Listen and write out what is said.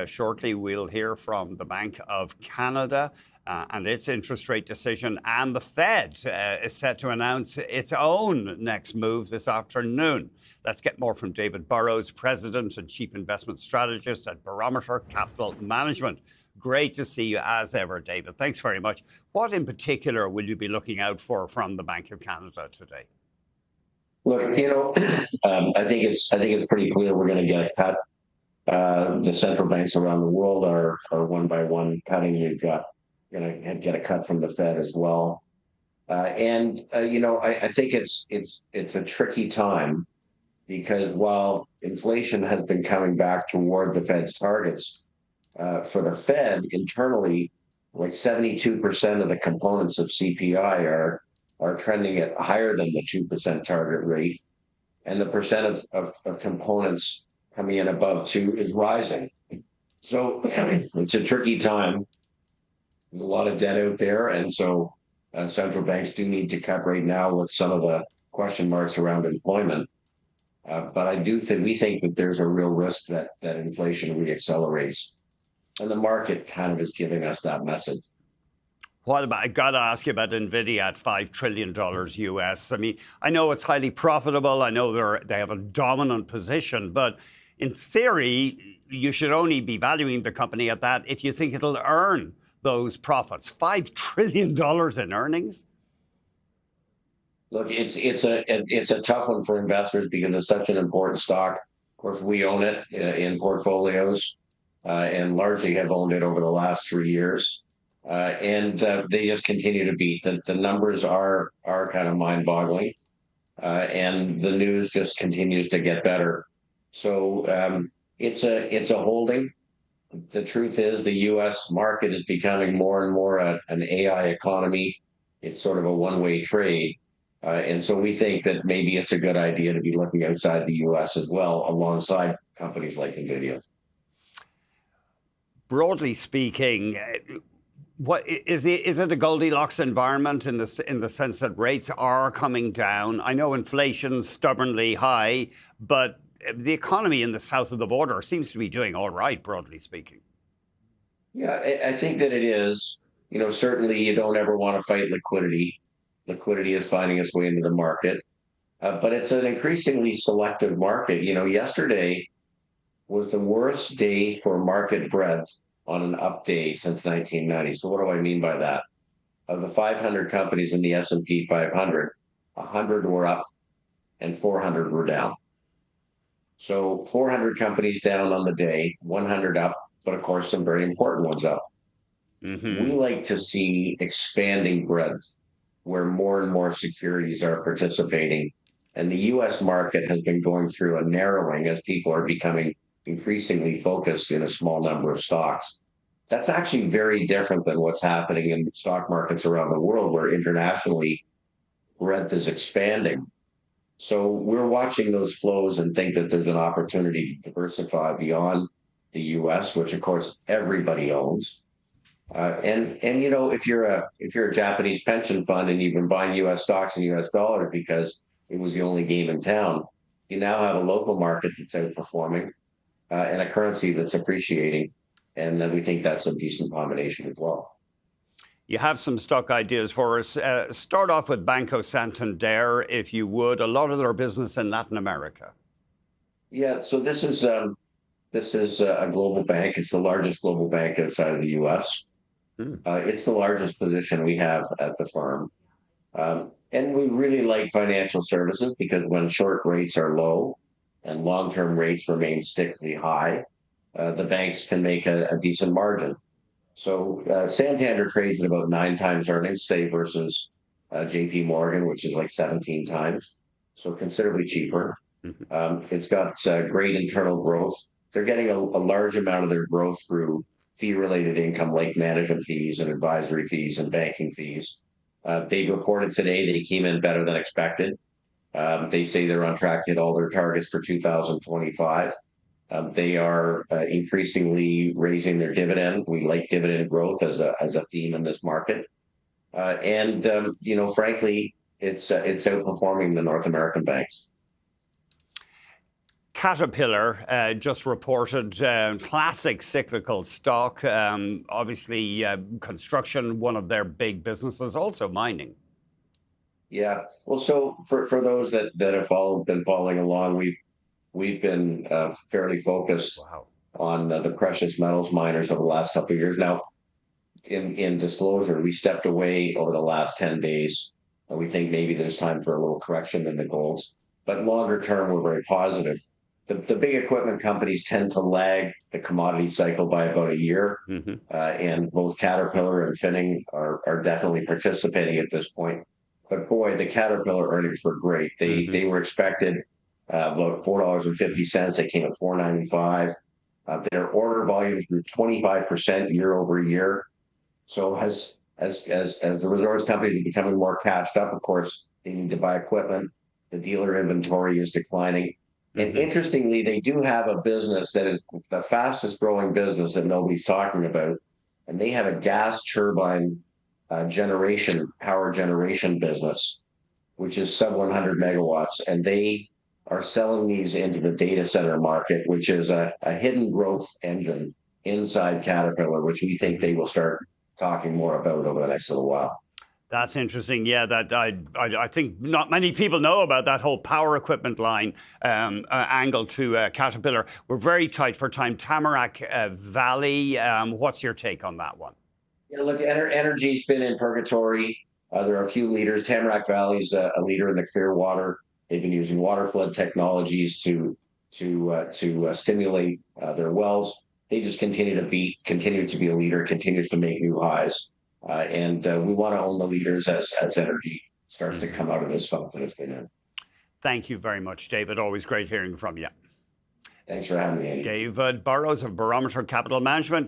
Shortly, we'll hear from the Bank of Canada and its interest rate decision. And the Fed is set to announce its own next move this afternoon. Let's get more from David Burrows, President and Chief Investment Strategist at Barometer Capital Management. Great to see you as ever, David. Thanks very much. What in particular will you be looking out for from the Bank of Canada today? Look, I think it's pretty clear we're going to get a cut. The central banks around the world are one by one cutting. You've got going to get a cut from the Fed as well. I think it's a tricky time because while inflation has been coming back toward the Fed's targets, for the Fed internally, like 72% of the components of CPI are trending at higher than the 2% target rate, and the percent of components coming in above 2 is rising. So it's a tricky time. There's a lot of debt out there, and so central banks do need to cut right now with some of the question marks around employment. But we think that there's a real risk that inflation reaccelerates, and the market kind of is giving us that message. What about, I got to ask you about Nvidia at $5 trillion US. I mean, I know it's highly profitable. I know they have a dominant position, but in theory, you should only be valuing the company at that if you think it'll earn those profits. $5 trillion in earnings? Look, it's a tough one for investors because it's such an important stock. Of course, we own it in portfolios and largely have owned it over the last 3 years. And they just continue to beat. The numbers are kind of mind-boggling, and the news just continues to get better. So it's a holding. The truth is the U.S. market is becoming more and more an AI economy. It's sort of a one-way trade. And so we think that maybe it's a good idea to be looking outside the U.S. as well, alongside companies like Nvidia. Broadly speaking, what is it a Goldilocks environment in the sense that rates are coming down? I know inflation's stubbornly high, but the economy in the south of the border seems to be doing all right, broadly speaking. Yeah, I think that it is. Certainly you don't ever want to fight liquidity. Liquidity is finding its way into the market, but it's an increasingly selective market. Yesterday was the worst day for market breadth on an up day since 1990. So what do I mean by that? Of the 500 companies in the S&P 500, 100 were up and 400 were down. So 400 companies down on the day, 100 up, but of course some very important ones up. Mm-hmm. We like to see expanding breadth where more and more securities are participating. And the U.S. market has been going through a narrowing as people are becoming increasingly focused in a small number of stocks. That's actually very different than what's happening in stock markets around the world, where internationally breadth is expanding. So we're watching those flows and think that there's an opportunity to diversify beyond the U.S., which of course everybody owns. And if you're a Japanese pension fund and you've been buying U.S. stocks in U.S. dollars because it was the only game in town, you now have a local market that's outperforming and a currency that's appreciating. And then we think that's a decent combination as well. You have some stock ideas for us. Start off with Banco Santander, if you would. A lot of their business in Latin America. Yeah, so this is a global bank. It's the largest global bank outside of the U.S. It's the largest position we have at the firm. And we really like financial services because when short rates are low and long-term rates remain stickily high, the banks can make a decent margin. So Santander trades at about 9 times earnings, say, versus JP Morgan, which is like 17 times. So considerably cheaper. It's got great internal growth. They're getting a large amount of their growth through fee-related income like management fees and advisory fees and banking fees. They reported today they came in better than expected. They say they're on track to hit all their targets for 2025. They are increasingly raising their dividend. We like dividend growth as a theme in this market. Frankly, it's outperforming the North American banks. Caterpillar just reported classic cyclical stock. Obviously, construction, one of their big businesses, also mining. Yeah. Well, so for those that have been following along, we've been fairly focused Wow. on the precious metals miners over the last couple of years. Now, in disclosure, we stepped away over the last 10 days. And we think maybe there's time for a little correction in the golds. But longer term, we're very positive. The big equipment companies tend to lag the commodity cycle by about a year. And both Caterpillar and Finning are definitely participating at this point. But boy, the Caterpillar earnings were great. They were expected about $4.50. They came at $4.95. Their order volumes grew 25% year over year. So as the resource companies are becoming more cashed up, of course, they need to buy equipment. The dealer inventory is declining. And interestingly, they do have a business that is the fastest growing business that nobody's talking about. And they have a gas turbine power generation business, which is sub 100 megawatts. And they are selling these into the data center market, which is a hidden growth engine inside Caterpillar, which we think they will start talking more about over the next little while. That's interesting. Yeah, that I think not many people know about that whole power equipment line angle to Caterpillar. We're very tight for time. Tamarack Valley, what's your take on that one? Yeah, look, energy's been in purgatory. There are a few leaders. Tamarack Valley's a leader in the Clearwater. They've been using water flood technologies to stimulate their wells. They just continue to be a leader, continues to make new highs. And we want to own the leaders as energy starts to come out of this funk that it's been in. Thank you very much, David. Always great hearing from you. Thanks for having me, Andy. David Burrows of Barometer Capital Management.